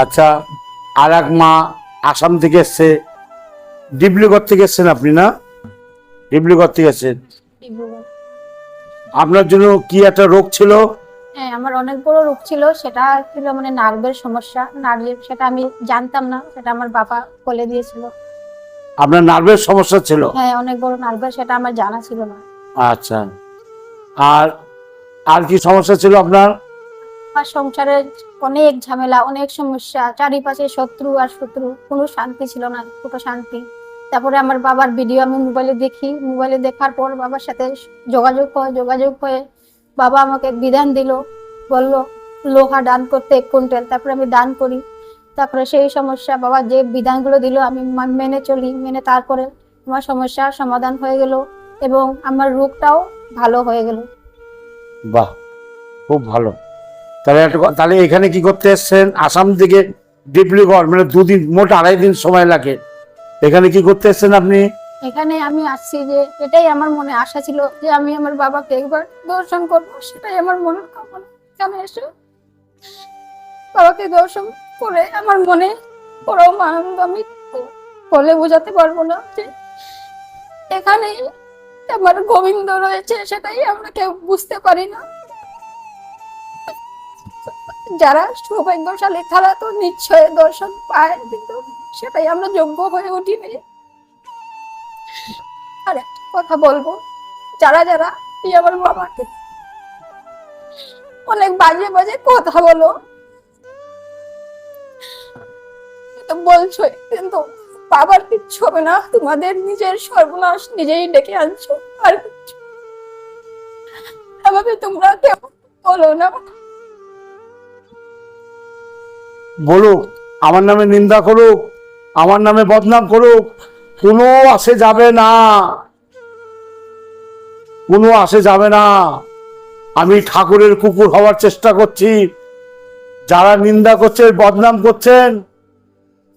আচ্ছা, আর এক মা আসাম থেকে এসছে, ডিব্রুগড় থেকে এসছেন আপনি না? ডিব্রুগড় থেকে এসছেন। আপনার জন্য কি একটা রোগ ছিল? হ্যাঁ, আমার অনেক বড় রোগ ছিল, সেটা ছিল মানে নার্ভের সমস্যা। নার্ভের, সেটা আমি জানতাম না, সেটা আমার বাবা বলে দিয়েছিল। আপনার নার্ভের সমস্যা ছিল? হ্যাঁ, অনেক বড় নার্ভের, সেটা আমার জানা ছিল না। আচ্ছা, আর আর কি সমস্যা ছিল আপনার? আর সংসারে অনেক ঝামেলা, অনেক সমস্যা, চারিপাশে শত্রু আর শত্রু, কোনো শান্তি ছিল না, কোনো শান্তি। তারপরে আমার বাবার ভিডিও আমি মোবাইলে দেখি, মোবাইলে দেখার পর বাবার সাথে যোগাযোগ হয়ে বাবা আমাকে বিধান দিল, বলল লোহা দান করতে 1 কুইন্টাল। তারপরে আমি দান করি। তারপরে সেই সমস্যা, বাবা যে বিধানগুলো দিল আমি মেনে চলি, মেনে তারপরে আমার সমস্যার সমাধান হয়ে গেল এবং আমার রোগটাও ভালো হয়ে গেল। বাহ, খুব ভালো। তাহলে এখানে কি করতে এসছেন? আসাম থেকে ডিব্রুগড়, মানে 2 দিন, মোট 2.5 দিন সময় লাগে। এখানে কি করতে এসছেন আপনি? এখানে আমি আসছি যে এটাই আমার মনে আশা ছিল যে আমি আমার বাবাকে একবার দর্শন করবো, সেটাই আমার মনের কামনা। এখানে এসে বাবাকে দর্শন করে আমার মনে পরম আনন্দ, আমি বলে বোঝাতে পারবো না যে এখানে আমার গোবিন্দ রয়েছে, সেটাই আমরা কেউ বুঝতে পারি না। যারা সৌভাগ্যশালী তারা তো নিশ্চয় দর্শন পায়, কিন্তু সেটাই আমরা যোগ্য হয়ে উঠিনি। আর একটা কথা বলবো, যারা যারা এই আমার বাবাকে অনেক বাজে বাজে কথা বলো, তো বলছোই, কিন্তু বাবার কিচ্ছু হবে না, তোমাদের নিজের সর্বনাশ নিজেই ডেকে আনছো। আর কিচ্ছু এভাবে তোমরা কেউ বলো না। বলুক, আমার নামে নিন্দা করুক, আমার নামে বদনাম করুক, কোনো আসে যাবে না, কোনো আসে যাবে না। আমি ঠাকুরের কুকুর হওয়ার চেষ্টা করছি। যারা নিন্দা করছেন, বদনাম করছেন,